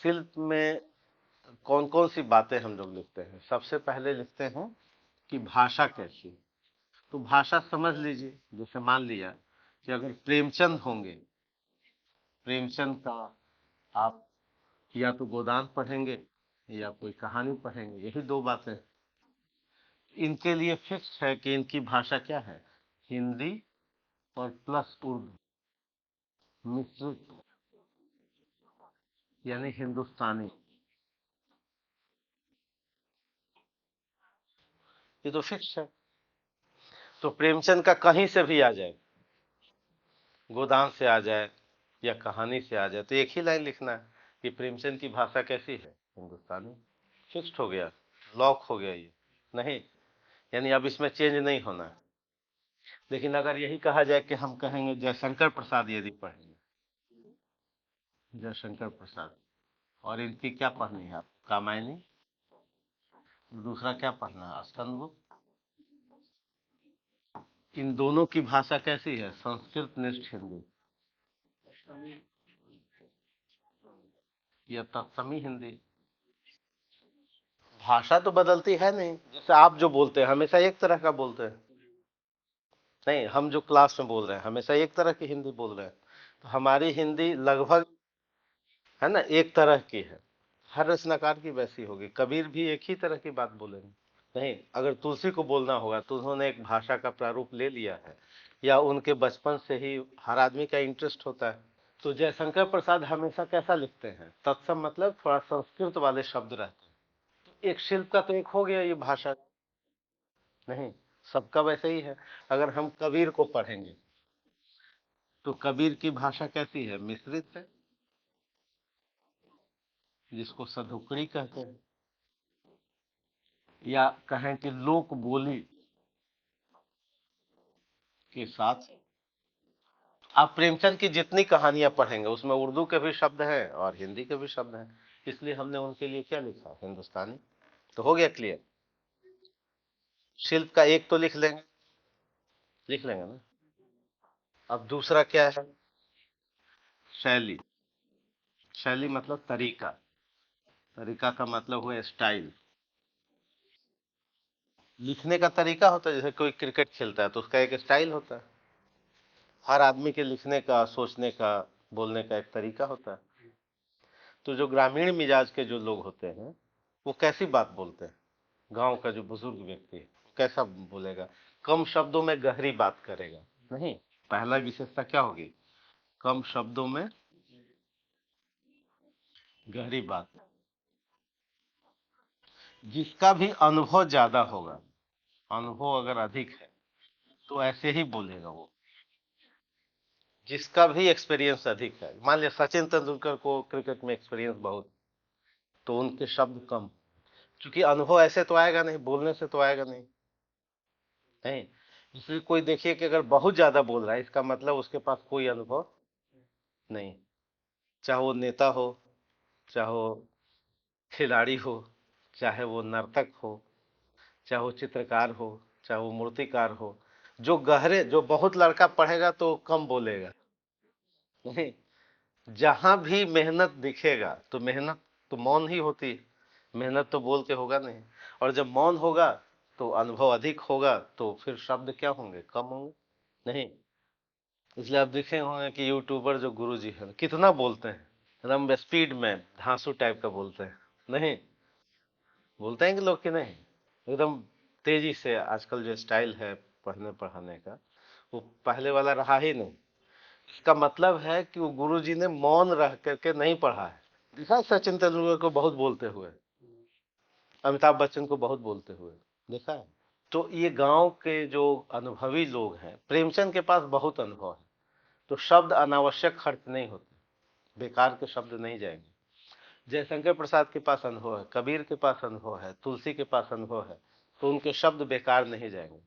शिल्प में कौन कौन सी बातें हम लोग लिखते हैं? सबसे पहले लिखते हैं कि भाषा कैसी है। तो भाषा समझ लीजिए, जैसे मान लिया कि अगर प्रेमचंद होंगे, प्रेमचंद का आप या तो गोदान पढ़ेंगे या कोई कहानी पढ़ेंगे, यही दो बातें। इनके लिए फिक्स है कि इनकी भाषा क्या है, हिंदी और प्लस उर्दू मिश्रित, यानी हिंदुस्तानी। ये तो फिक्स है। तो प्रेमचंद का कहीं से भी आ जाए, गोदान से आ जाए या कहानी से आ जाए, तो एक ही लाइन लिखना है कि प्रेमचंद की भाषा कैसी है, हिंदुस्तानी। फिक्स्ड हो गया, लॉक हो गया ये। नहीं, यानी अब इसमें चेंज नहीं होना है। लेकिन अगर यही कहा जाए कि हम कहेंगे जयशंकर प्रसाद यदि पढ़ेंगे, जयशंकर प्रसाद, और इनकी क्या पढ़नी है आप, कामायनी, दूसरा क्या पढ़ना है, स्कंदगुप्त। इन दोनों की भाषा कैसी है, संस्कृत निष्ठ हिंदी या तत्समी हिंदी। भाषा तो बदलती है नहीं, जैसे आप जो बोलते हैं हमेशा एक तरह का बोलते हैं। नहीं, हम जो क्लास में बोल रहे हैं हमेशा एक तरह की हिंदी बोल रहे हैं। तो हमारी हिंदी लगभग, है ना, एक तरह की है। हर रचनाकार की वैसी होगी। कबीर भी एक ही तरह की बात बोलेंगे। नहीं, अगर तुलसी को बोलना होगा तो उन्होंने एक भाषा का प्रारूप ले लिया है, या उनके बचपन से ही, हर आदमी का इंटरेस्ट होता है। तो जयशंकर प्रसाद हमेशा कैसा लिखते हैं, तत्सम, मतलब थोड़ा संस्कृत वाले शब्द रहते हैं। एक शिल्प का तो एक हो गया ये भाषा। नहीं, सबका वैसे ही है। अगर हम कबीर को पढ़ेंगे तो कबीर की भाषा कैसी है, मिश्रित है, जिसको सधुकड़ी कहते हैं, या कहें कि लोक बोली के साथ। आप प्रेमचंद की जितनी कहानियां पढ़ेंगे उसमें उर्दू के भी शब्द हैं और हिंदी के भी शब्द हैं, इसलिए हमने उनके लिए क्या लिखा, हिंदुस्तानी। तो हो गया क्लियर। शिल्प का एक तो लिख लेंगे, लिख लेंगे ना। अब दूसरा क्या है, शैली। शैली मतलब तरीका, तरीका का मतलब हुआ स्टाइल। लिखने का तरीका होता है, जैसे कोई क्रिकेट खेलता है तो उसका एक स्टाइल होता है। हर आदमी के लिखने का, सोचने का, बोलने का एक तरीका होता है। तो जो ग्रामीण मिजाज के जो लोग होते हैं वो कैसी बात बोलते हैं, गांव का जो बुजुर्ग व्यक्ति है कैसा बोलेगा, कम शब्दों में गहरी बात करेगा। नहीं, पहला विशेषता क्या होगी, कम शब्दों में गहरी बात। जिसका भी अनुभव ज्यादा होगा, अनुभव अगर अधिक है तो ऐसे ही बोलेगा वो। जिसका भी एक्सपीरियंस अधिक है, मान लिया सचिन तेंदुलकर को क्रिकेट में एक्सपीरियंस बहुत, तो उनके शब्द कम, क्योंकि अनुभव ऐसे तो आएगा नहीं, बोलने से तो आएगा नहीं। नहीं, इसलिए कोई देखिए कि अगर बहुत ज्यादा बोल रहा है इसका मतलब उसके पास कोई अनुभव नहीं। चाहे वो नेता हो, चाहे वो खिलाड़ी हो, चाहे वो नर्तक हो, चाहे वो चित्रकार हो, चाहे वो मूर्तिकार हो, जो गहरे, जो बहुत लड़का पढ़ेगा तो कम बोलेगा। नहीं, जहां भी मेहनत दिखेगा तो मेहनत तो मौन ही होती है, मेहनत तो बोल के होगा नहीं। और जब मौन होगा तो अनुभव अधिक होगा, तो फिर शब्द क्या होंगे, कम होंगे। नहीं, इसलिए आप देखे होंगे कि यूट्यूबर जो गुरु जी हैं कितना बोलते हैं, एकदम स्पीड में धांसू टाइप का बोलते हैं। नहीं, बोलते हैं कि लोग कि नहीं, एकदम तेजी से। आजकल जो स्टाइल है पढ़ने पढ़ाने का वो पहले वाला रहा ही नहीं। इसका मतलब है कि वो गुरु जी ने मौन रह करके नहीं पढ़ा है। देखा है सचिन तेंदुलकर को बहुत बोलते हुए, अमिताभ बच्चन को बहुत बोलते हुए, देखा है। तो ये गांव के जो अनुभवी लोग हैं, प्रेमचंद के पास बहुत अनुभव है, तो शब्द अनावश्यक खर्च नहीं होते, बेकार के शब्द नहीं जाएंगे। जयशंकर प्रसाद के पास अनुभव है, कबीर के पास अनुभव है, तुलसी के पास अनुभव है, तो उनके शब्द बेकार नहीं जाएंगे।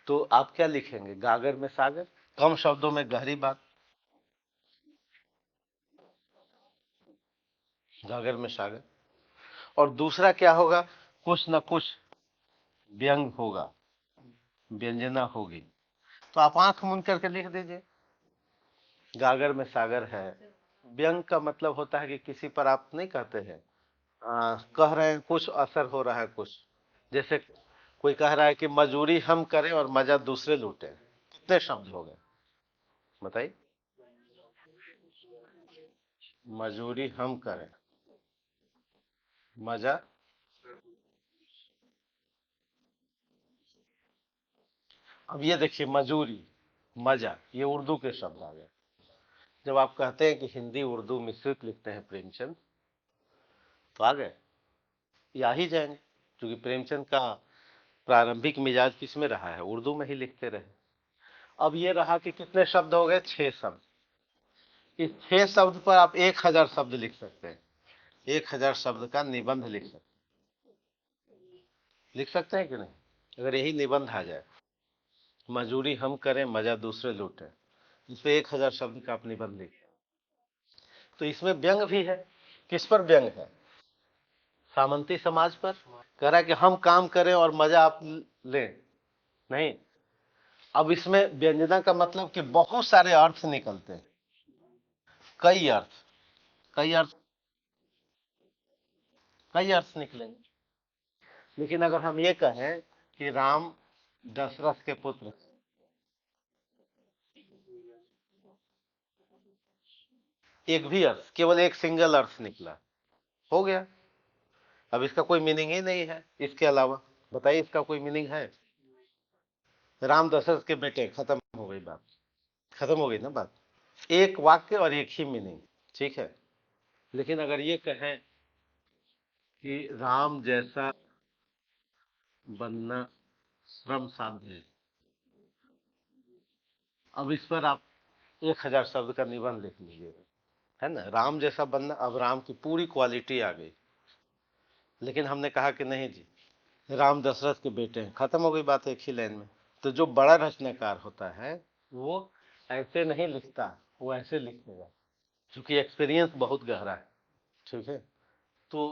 तो आप क्या लिखेंगे, गागर में सागर, कम शब्दों में गहरी बात। गागर में सागर। और दूसरा क्या होगा, कुछ ना कुछ व्यंग होगा, व्यंजना होगी। तो आप आंख मूंद करके लिख दीजिए, गागर में सागर है, व्यंग का मतलब होता है कि किसी पर आप नहीं कहते हैं, कह रहे हैं कुछ, असर हो रहा है कुछ। जैसे कोई कह रहा है कि मजूरी हम करें और मजा दूसरे लूटें। कितने शब्द हो गए बताइए। मजूरी हम करें, मजा। अब ये देखिए, मजूरी, मजा, ये उर्दू के शब्द आ गए। जब आप कहते हैं कि हिंदी उर्दू मिश्रित लिखते हैं प्रेमचंद, तो आ गए, ये आ ही जाएंगे, क्योंकि प्रेमचंद का प्रारंभिक मिजाज किसमें रहा है, उर्दू में ही लिखते रहे। अब ये रहा कि कितने शब्द हो गए, 6 शब्द। इस 6 शब्द पर आप 1000 शब्द लिख सकते हैं। 1000 शब्द का निबंध लिख सकते हैं कि नहीं। अगर यही निबंध आ जाए, मजूरी हम करें मजा दूसरे लूटें, इस पे 1000 शब्द का आप निबंध लिखें, तो इसमें व्यंग भी है। किस पर व्यंग है, सामंती समाज पर। कह रहा है कि हम काम करें और मजा आप लें, नहीं। अब इसमें व्यंजना का मतलब कि बहुत सारे अर्थ निकलते हैं, कई अर्थ, कई अर्थ, कई अर्थ निकलेंगे। लेकिन अगर हम ये कहें कि राम दशरथ के पुत्र, एक भी अर्थ, केवल एक सिंगल अर्थ निकला, हो गया। अब इसका कोई मीनिंग ही नहीं है इसके अलावा। बताइए, इसका कोई मीनिंग है। राम दशरथ के बेटे, खत्म हो गई बात, खत्म हो गई ना बात। एक वाक्य और एक ही मीनिंग, ठीक है। लेकिन अगर ये कहें कि राम जैसा बनना श्रम साध्य है, अब इस पर आप 1000 शब्द का निबंध लिख लीजिए, है ना। राम जैसा बनना, अब राम की पूरी क्वालिटी आ गई। लेकिन हमने कहा कि नहीं जी, राम दशरथ के बेटे हैं, खत्म हो गई बात एक ही लाइन में। तो जो बड़ा रचनाकार होता है वो ऐसे नहीं लिखता, वो ऐसे लिखेगा, क्योंकि एक्सपीरियंस बहुत गहरा है, ठीक है। तो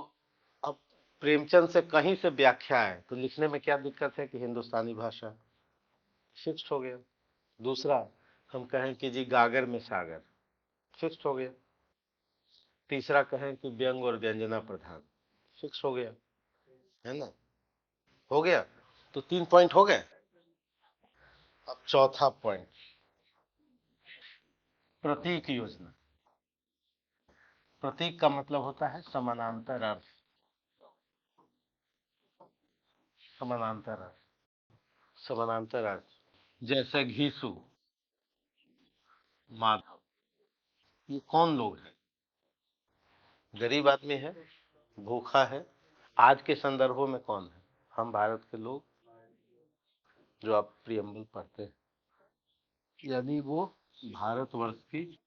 अब प्रेमचंद से कहीं से व्याख्या है तो लिखने में क्या दिक्कत है कि हिंदुस्तानी भाषा फिक्स्ड हो गया। दूसरा, हम कहें कि जी गागर में सागर, फिक्स्ड हो गया। तीसरा कहें कि व्यंग और व्यंजना प्रधान, फिक्स हो गया, है ना। हो गया, तो 3 पॉइंट हो गए। अब चौथा पॉइंट, प्रतीक योजना। प्रतीक का मतलब होता है समानांतर अर्थ, समानांतर अर्थ, समानांतर अर्थ। जैसे घीसू, माधव, ये कौन लोग हैं, गरीब आदमी है, भूखा है। आज के संदर्भों में कौन है, हम भारत के लोग, जो आप प्रियम्बल पढ़ते हैं, यानी वो भारतवर्ष की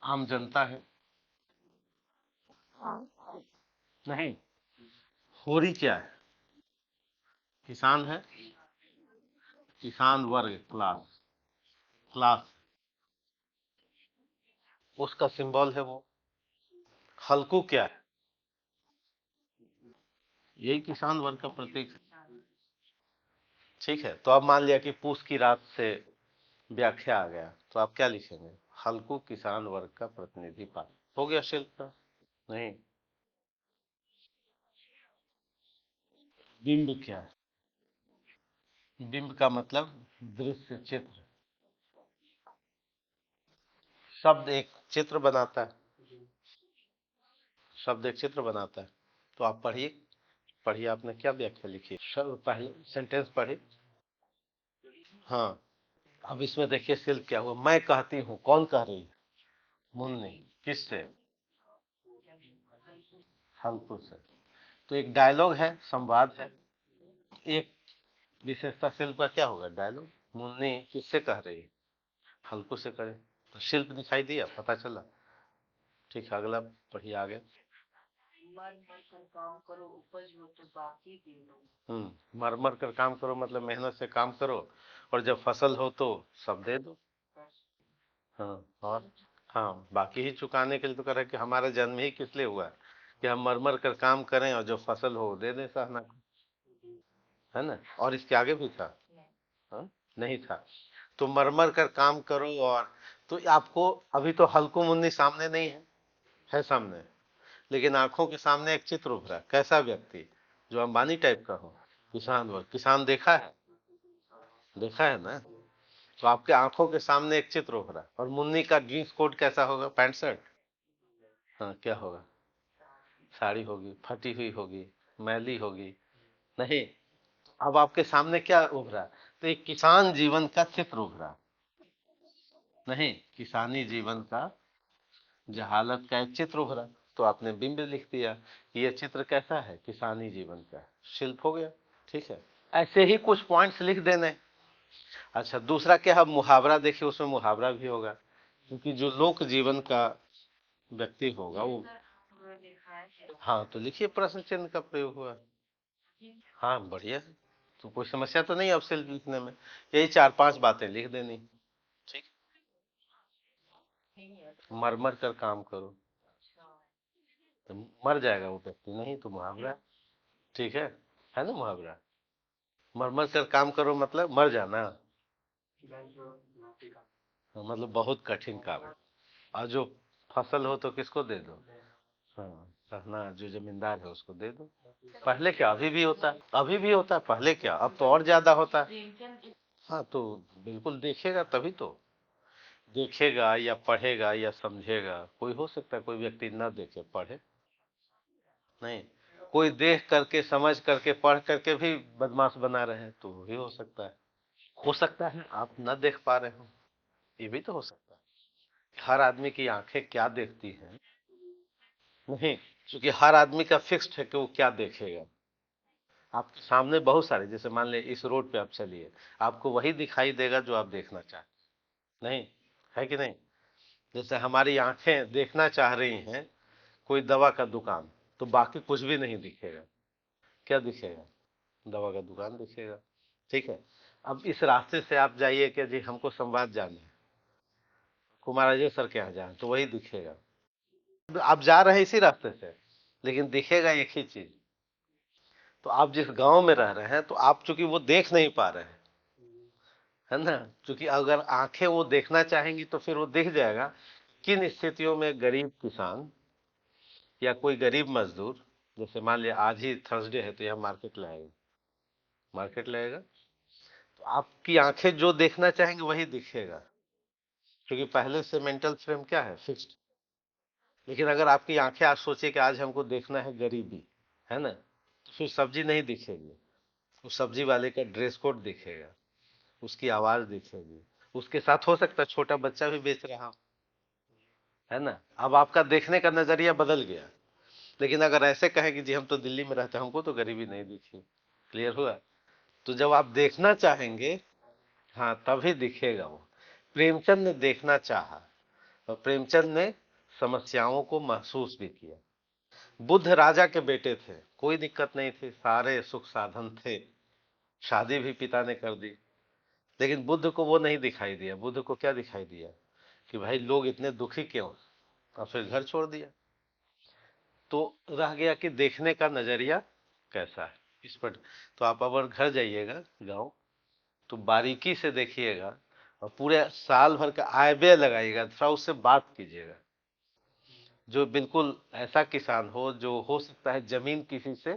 आम जनता है। नहीं, होरी क्या है, किसान है, किसान वर्ग, क्लास, क्लास, उसका सिंबल है वो। हल्कू क्या है, यही किसान वर्ग का प्रतीक है, ठीक है। तो अब मान लिया कि पूस की रात से व्याख्या आ गया, तो आप क्या लिखेंगे, हल्कू किसान वर्ग का प्रतिनिधि पात्र, हो गया शिल्प का। नहीं, बिंब क्या है, बिंब का मतलब दृश्य, चित्र। शब्द एक चित्र बनाता है, शब्द एक चित्र बनाता है। तो आप पढ़िए, पढ़िए, आपने क्या व्याख्या लिखी, शब्द पहले सेंटेंस पढ़िए। हाँ, अब इसमें देखिए शिल्प क्या हुआ, मैं कहती हूँ, कौन कह रही है, मुन्नी, किससे, हल्कू से। तो एक डायलॉग है, संवाद है। एक विशेषता शिल्प का क्या होगा, डायलॉग। मुन्नी किससे कह रही है, हल्कू से करे, तो शिल्प दिखाई दिया, पता चला। ठीक है, अगला पढ़िए आगे। मर मर कर काम करो मतलब मेहनत से काम करो, और जब फसल हो तो सब दे दो। हाँ, और हाँ, बाकी ही चुकाने के लिए तो कह रहा है कि हमारा जन्म ही किस लिए हुआ है, कि हम मर मर कर काम करें और जो फसल हो दे दें सहना को, है ना। और इसके आगे भी था, हाँ, नहीं था। तो मर मर कर काम करो और तो आपको अभी तो हल्को मुन्नी सामने नहीं है, है सामने, लेकिन आंखों के सामने एक चित्र उभरा, कैसा व्यक्ति, जो अंबानी टाइप का हो, किसान वर्ग, किसान देखा है, देखा है ना। तो आपके आंखों के सामने एक चित्र उभरा, और मुन्नी का जीन्स कोट कैसा होगा, पैंट शर्ट, हाँ क्या होगा, साड़ी होगी, फटी हुई होगी, मैली होगी, नहीं। अब आपके सामने क्या उभरा, तो एक किसान जीवन का चित्र उभरा, नहीं, किसानी जीवन का जहालत का एक चित्र उभरा। तो आपने बिंब लिख दिया कि ये चित्र कैसा है, किसानी जीवन का, शिल्प हो गया। ठीक है, ऐसे ही कुछ पॉइंट्स लिख देने। अच्छा, दूसरा क्या है, मुहावरा देखिए, उसमें मुहावरा भी होगा, क्योंकि जो लोक जीवन का व्यक्ति होगा वो, हाँ तो लिखिए, प्रश्न चिन्ह का प्रयोग हुआ। हाँ बढ़िया है, तो कोई समस्या तो नहीं अब से लिखने में, यही चार पांच बातें लिख देनी। ठीक, मर मर कर काम करो, तो मर जाएगा वो व्यक्ति, नहीं तो मुहावरा है। ठीक है ना मुहावरा, मर मर कर काम करो मतलब मर जाना, हाँ, मतलब बहुत कठिन काम है। और जो फसल हो तो किसको दे दो, हाँ, अपना जो जमींदार है उसको दे दो। पहले क्या, अभी भी होता है, अभी भी होता है, पहले क्या, अब तो और ज्यादा होता है। हाँ तो बिल्कुल देखेगा तभी तो, देखेगा या पढ़ेगा या समझेगा, कोई हो सकता है कोई व्यक्ति ना देखे पढ़े, नहीं, कोई देख करके समझ करके पढ़ करके भी बदमाश बना रहे हैं, तो वो भी हो सकता है आप ना देख पा रहे हो, ये भी तो हो सकता है। हर आदमी की आंखें क्या देखती हैं, नहीं, क्योंकि हर आदमी का फिक्स्ड है कि वो क्या देखेगा। आपके सामने बहुत सारे, जैसे मान ले इस रोड पे आप चलिए, आपको वही दिखाई देगा जो आप देखना चाहते, नहीं, है कि नहीं। जैसे हमारी आंखें देखना चाह रही हैं कोई दवा का दुकान, तो बाकी कुछ भी नहीं दिखेगा, क्या दिखेगा, दवा का दुकान दिखेगा। ठीक है, अब इस रास्ते से आप जाइए कि जी हमको संवाद जाना है, कुमाराजे सर के यहाँ जाना, तो वही दिखेगा। आप जा रहे हैं इसी रास्ते से, लेकिन दिखेगा एक ही चीज। तो आप जिस गांव में रह रहे हैं, तो आप चूंकि वो देख नहीं पा रहे हैं, है ना, क्योंकि अगर आंखें वो देखना चाहेंगी तो फिर वो दिख जाएगा किन स्थितियों में गरीब किसान या कोई गरीब मजदूर, जैसे मान लिया आज ही थर्सडे है तो यह मार्केट लाएगा, मार्केट लाएगा, तो आपकी आंखें जो देखना चाहेंगे वही दिखेगा, क्योंकि पहले से मेंटल फ्रेम क्या है, फिक्स्ड। लेकिन अगर आपकी आंखें आज सोचिए कि आज हमको देखना है गरीबी, है ना, तो फिर सब्जी नहीं दिखेगी, उस सब्जी वाले का ड्रेस कोड दिखेगा, उसकी आवाज दिखेगी, उसके साथ हो सकता है छोटा बच्चा भी बेच रहा हो, है ना। अब आपका देखने का नजरिया बदल गया। लेकिन अगर ऐसे कहें कि जी हम तो दिल्ली में रहते हैं, हमको तो गरीबी नहीं दिखी, क्लियर हुआ। तो जब आप देखना चाहेंगे, हाँ तभी दिखेगा वो। प्रेमचंद ने देखना चाहा, और प्रेमचंद ने समस्याओं को महसूस भी किया। बुद्ध राजा के बेटे थे, कोई दिक्कत नहीं थी, सारे सुख साधन थे, शादी भी पिता ने कर दी, लेकिन बुद्ध को वो नहीं दिखाई दिया। बुद्ध को क्या दिखाई दिया कि भाई लोग इतने दुखी क्यों, और फिर घर छोड़ दिया। तो रह गया कि देखने का नजरिया कैसा है इस पर। तो आप अगर घर जाइएगा गांव, तो बारीकी से देखिएगा, और पूरे साल भर का आय व्यय लगाइएगा, थोड़ा उससे बात कीजिएगा, जो बिल्कुल ऐसा किसान हो जो हो सकता है जमीन किसी से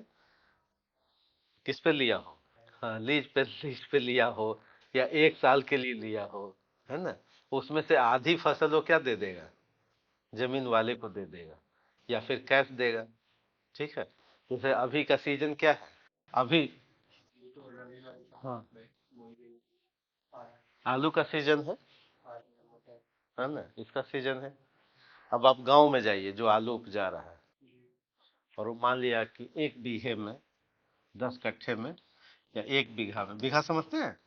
किस पे लिया हो, हाँ लीज पे लिया हो, या एक साल के लिए लिया हो, है ना, उसमें से आधी फसल वो क्या दे देगा, जमीन वाले को दे देगा, या फिर कैश देगा। ठीक है, जैसे अभी का सीजन क्या है, अभी, हाँ, आलू का सीजन है ना, इसका सीजन है। अब आप गांव में जाइए जो आलू उपजा रहा है, और वो मान लिया कि एक बीघे में, 10 कट्ठे में, या एक बीघा में, बीघा समझते हैं,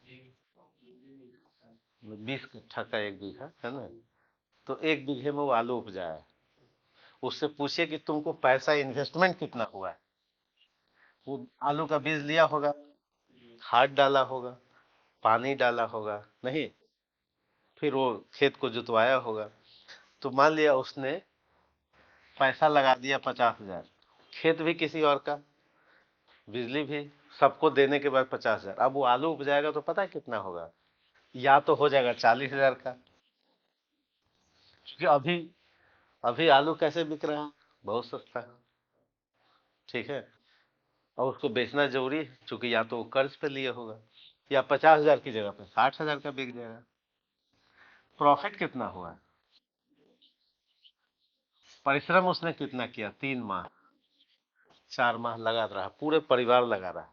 20 कट्ठा का एक बीघा है ना, तो एक बीघे में वो आलू उपजाया है। उससे पूछिए कि तुमको पैसा इन्वेस्टमेंट कितना हुआ है। वो आलू का बीज लिया होगा, खाद डाला होगा, पानी डाला होगा, नहीं, फिर वो खेत को जुतवाया होगा। तो मान लिया उसने पैसा लगा दिया 50,000, खेत भी किसी और का, बिजली भी, सबको देने के बाद 50,000, अब वो आलू उपजाएगा तो पता है कितना होगा, या तो हो जाएगा 40,000 का, क्योंकि अभी अभी आलू कैसे बिक रहा है? बहुत सस्ता है। ठीक है। और उसको बेचना जरूरी है, क्योंकि या तो वो कर्ज पे लिए होगा, या 50,000 की जगह पे 60,000 का बिक जाएगा। प्रॉफिट कितना हुआ? परिश्रम उसने कितना किया? 3 माह, 4 माह लगा रहा, पूरे परिवार लगा रहा,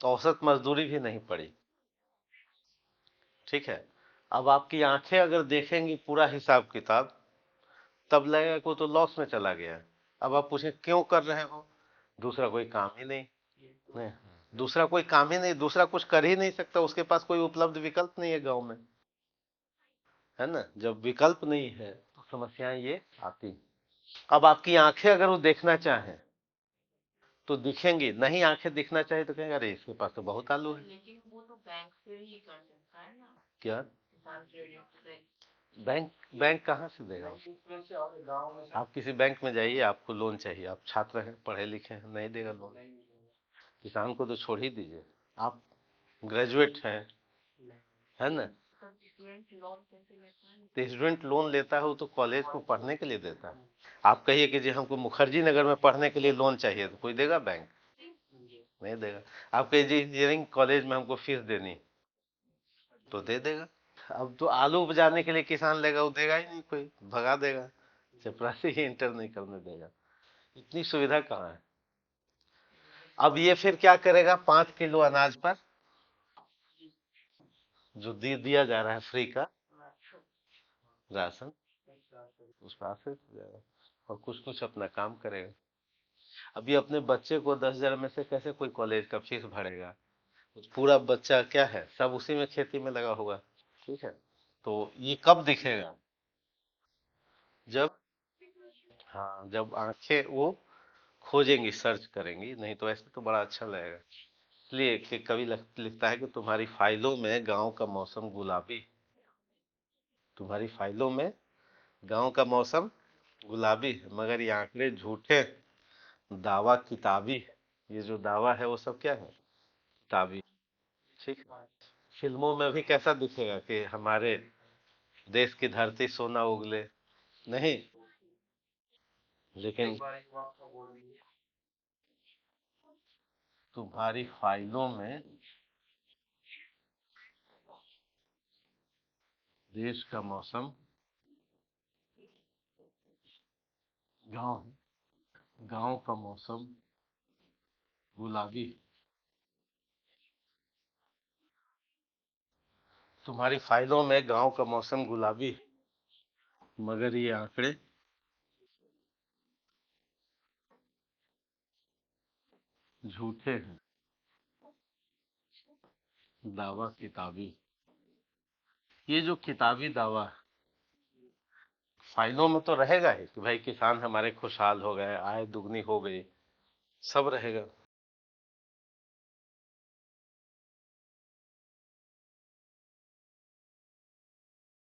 तो औसत मजदूरी भी नहीं पड़ी। ठीक है। अब आपकी आंखें अगर देखेंगी पूरा हिसाब किताब, तब लगेगा कि वो तो लॉस में चला गया है। अब आप पूछे क्यों कर रहे हो? दूसरा कोई काम ही नहीं। नहीं, दूसरा कोई काम ही नहीं, दूसरा कुछ कर ही नहीं सकता, उसके पास कोई उपलब्ध विकल्प नहीं है गांव में। है ना? जब विकल्प नहीं है तो समस्याएं ये आती। अब आपकी आंखें अगर वो देखना चाहें तो दिखेंगी नहीं, आंखें दिखना चाहे तो कहेंगे अरे इसके पास तो बहुत आलू है। लेकिन वो तो बैंक से ही कर सकता है ना। क्या? किसान क्रेडिट से। बैंक बैंक कहाँ से देगा? आप किसी बैंक में जाइए, आपको लोन चाहिए, आप छात्र हैं, पढ़े लिखे हैं, नहीं देगा लोन। किसान को तो छोड़ ही दीजिए, आप ग्रेजुएट हैं, है ना? तो स्टूडेंट लोन लेता है वो तो कॉलेज को पढ़ने के लिए देता है। आप कहिए कि जी हमको मुखर्जी नगर में पढ़ने के लिए लोन चाहिए, तो कोई देगा? बैंक नहीं देगा। आप कहिए जी इंजीनियरिंग कॉलेज में हमको फीस देनी, तो दे देगा। अब तो आलू उपजाने के लिए किसान लेगा, वो देगा ही नहीं, कोई भगा देगा, चपरासी ही इंटर नहीं करने देगा। इतनी सुविधा कहाँ है? अब ये फिर क्या करेगा? 5 किलो अनाज पर जो दिया जा रहा है फ्री का राशन, उस पास से जाएगा और कुछ कुछ अपना काम करेगा। अभी अपने बच्चे को 10,000 में से कैसे कोई कॉलेज का फीस भरेगा? पूरा बच्चा क्या है, सब उसी में खेती में लगा होगा। ठीक है। तो ये कब दिखेगा? जब, हाँ, जब आंखें वो खोजेंगी, सर्च करेंगी, नहीं तो ऐसे तो बड़ा अच्छा लगेगा। इसलिए कि कवि लिखता है कि तुम्हारी फाइलों में गांव का मौसम गुलाबी, तुम्हारी फाइलों में गांव का मौसम गुलाबी है, मगर ये आंकड़े झूठे, दावा किताबी। ये जो दावा है वो सब क्या है? किताबी। ठीक। फिल्मों में भी कैसा दिखेगा कि हमारे देश की धरती सोना उगले? नहीं। लेकिन तुम्हारी फाइलों में देश का मौसम, गांव, गांव का मौसम गुलाबी। तुम्हारी फाइलों में गांव का मौसम गुलाबी, मगर ये आंकड़े झूठे हैं, दावा किताबी। ये जो किताबी दावा फाइलों में तो रहेगा ही कि भाई किसान हमारे खुशहाल हो गए, आय दुगनी हो गई, सब रहेगा।